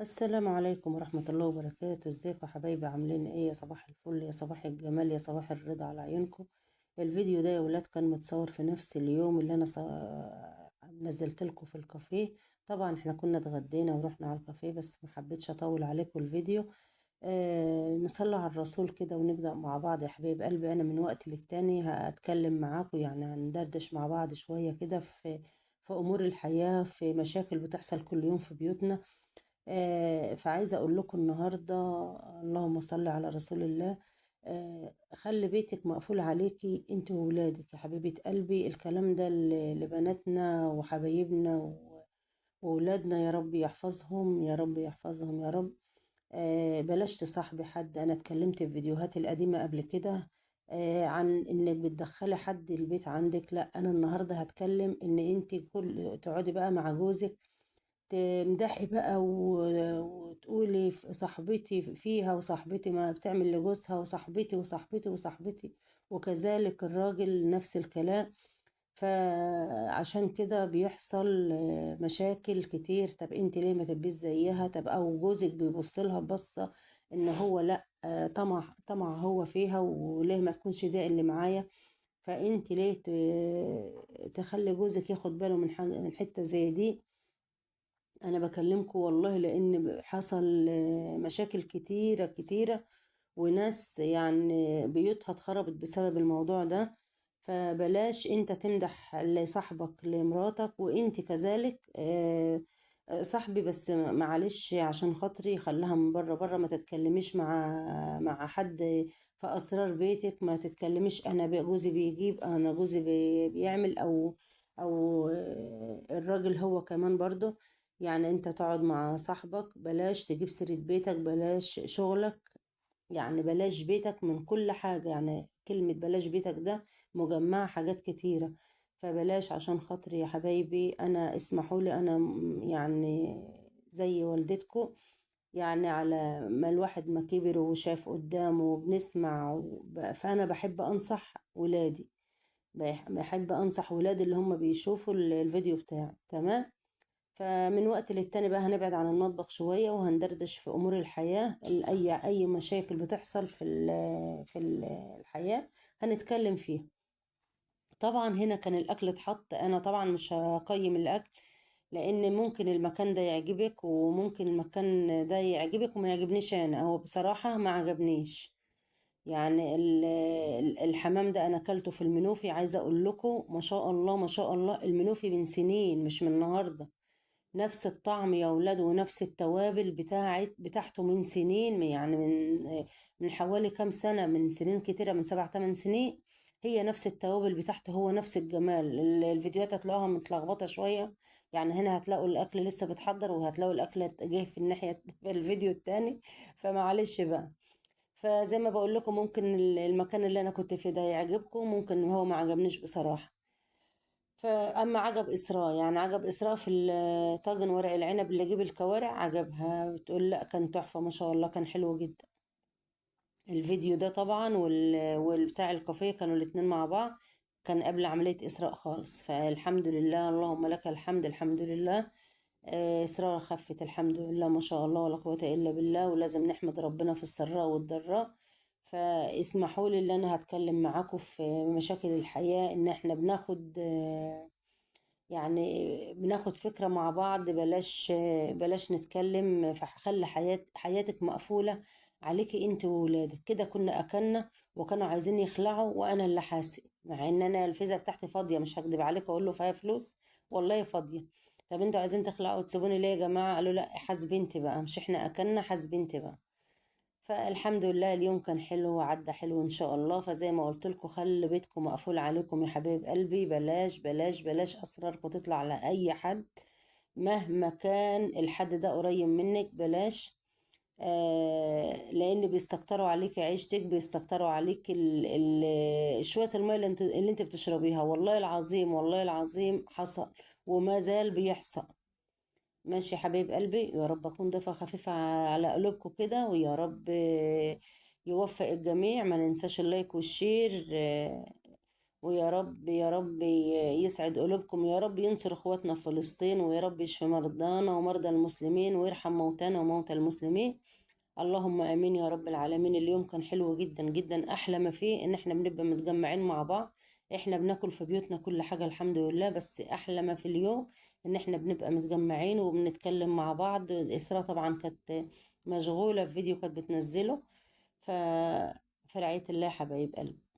السلام عليكم ورحمة الله وبركاته. ازيكم يا حبايبي؟ عاملين ايه؟ يا صباح الفل، يا صباح الجمال، يا صباح الرضا على عيونكم. الفيديو ده يا ولاد كان متصور في نفس اليوم اللي انا نزلت لكم في الكافيه. طبعا احنا كنا اتغدينا ورحنا على الكافيه، بس ما حبيتش اطول عليكم الفيديو. نصلي على الرسول كده ونبدأ مع بعض يا حبايب قلبي. انا من وقت للتاني هتكلم معاكم، يعني هندردش مع بعض شوية كده في امور الحياة، في مشاكل بتحصل كل يوم في بيوتنا. فعايزة أقول لكم النهاردة، اللهم صل على رسول الله. خلي بيتك مقفول عليكي انت وولادك يا حبيبة قلبي. الكلام ده لبناتنا وحبايبنا وولادنا، يا رب يحفظهم، يا رب يحفظهم يا رب. بلاش تصاحبي حد. أنا اتكلمت في فيديوهات القديمة قبل كده عن انك بتدخلي حد البيت عندك. لا، انا النهارده هتكلم ان انت كل تقعدي بقى مع جوزك تمدحي بقى وتقولي صاحبتي فيها، وصاحبتي ما بتعمل لجوزها، وصاحبتي وصاحبتي وصاحبتي، وكذلك الراجل نفس الكلام. فعشان كده بيحصل مشاكل كتير. طب انت ليه ما تبقيش زيها؟ طب او جوزك بيبص لها بصة ان هو لا، طمع طمع هو فيها، وليه ما تكونش ده اللي معايا؟ فانت ليه تخلي جوزك ياخد باله من حتة زي دي؟ انا بكلمكم والله لان حصل مشاكل كتيرة كتيرة، وناس يعني بيوتها اتخربت بسبب الموضوع ده. فبلاش انت تمدح لصاحبك لمراتك، وانت كذلك صاحبي، بس معلش عشان خاطري خليها من بره بره. ما تتكلميش مع حد في اسرار بيتك. ما تتكلميش انا جوزي بيجيب، انا جوزي بيعمل، او الراجل هو كمان برضه. يعني انت تقعد مع صاحبك، بلاش تجيب سيرة بيتك، بلاش شغلك، يعني بلاش بيتك من كل حاجة. يعني كلمة بلاش بيتك ده مجمعة حاجات كتيرة. فبلاش عشان خاطري يا حبايبي. أنا اسمحوا لي، أنا يعني زي والدتكم. يعني على ما الواحد ما كبر وشاف قدامه وبنسمع فأنا بحب أنصح ولادي، بحب أنصح ولادي اللي هم بيشوفوا الفيديو بتاعي. تمام. فمن وقت للتاني بقى هنبعد عن المطبخ شوية وهندردش في أمور الحياة. أي مشاكل بتحصل الحياة هنتكلم فيها. طبعا هنا كان الأكل اتحط. أنا طبعا مش هقيم الأكل، لأن ممكن المكان ده يعجبك وممكن المكان ده يعجبك وما يعجبنيش. أنا هو بصراحة ما عجبنيش. يعني الحمام ده أنا أكلته في المنوفي. عايزة أقول لكم ما شاء الله ما شاء الله، المنوفي من سنين مش من النهاردة. نفس الطعم يا ولاد، ونفس التوابل بتاعته من سنين. يعني من حوالي كام سنة، من سنين كتيرة، من 7 8 سنين. هي نفس التوابل بتاعته، هو نفس الجمال. الفيديوهات هتلاقوها متلخبطة شوية. يعني هنا هتلاقوا الأكل لسه بتحضر، وهتلاقوا الأكل جاي في الناحية في الفيديو التاني. فمعلش بقى. فزي ما بقول لكم، ممكن المكان اللي أنا كنت فيه ده يعجبكم، ممكن هو ما عجبنيش بصراحة. فأما عجب إسراء، يعني عجب إسراء في طاجن ورق العنب اللي جيب الكوارع، عجبها بتقول لا كان تحفة ما شاء الله، كان حلو جدا. الفيديو ده طبعا والبتاع الكافيه كانوا الاتنين مع بعض. كان قبل عملية إسراء خالص. فالحمد لله، اللهم لك الحمد، الحمد لله. إسراء خفت الحمد لله ما شاء الله، ولا قوة إلا بالله. ولازم نحمد ربنا في السراء والضراء. فاسمحوا لي اللي أنا هتكلم معاكم في مشاكل الحياة، إن إحنا بناخد يعني بناخد فكرة مع بعض. بلاش نتكلم. فخلي حياتك مقفولة عليكي انت وولادك. كده كنا اكلنا وكانوا عايزين يخلعوا، وانا اللي حاسق، مع ان انا الفيزا بتاعتي فاضية. مش هكدب عليك اقول له فيها فلوس، والله فاضية. طب انتوا عايزين تخلعوا وتسيبوني ليه يا جماعة؟ قالوا لا حاسبي انت بقى، مش احنا اكلنا، حاسبي انت بقى. فالحمد لله اليوم كان حلو وعدى حلو ان شاء الله. فزي ما قلت لكم، خلي بيتكم مقفول عليكم يا حبايب قلبي. بلاش بلاش بلاش اسراركم تطلع على اي حد، مهما كان الحد ده قريب منك. بلاش. لان بيستكتروا عليك عيشتك، بيستكتروا عليك شوية الماء اللي انت بتشربيها. والله العظيم والله العظيم حصل وما زال بيحصل. ماشي يا حبيب قلبي. يا رب أكون ضيفة خفيفة على قلوبكم كده، ويا رب يوفق الجميع. ما ننساش اللايك والشير. ويا رب يا رب يسعد قلوبكم، يا رب ينصر اخواتنا في فلسطين، ويا رب يشفي مرضانا ومرضى المسلمين ويرحم موتانا وموتى المسلمين. اللهم امين يا رب العالمين. اليوم كان حلو جدا جدا، احلى ما فيه ان احنا بنبقى متجمعين مع بعض. احنا بناكل في بيوتنا كل حاجة الحمد لله، بس احلى ما في اليوم ان احنا بنبقى متجمعين وبنتكلم مع بعض. اسراء طبعا كانت مشغولة في فيديو كانت بتنزله. ف في رعاية الله يا حبايب قلبي.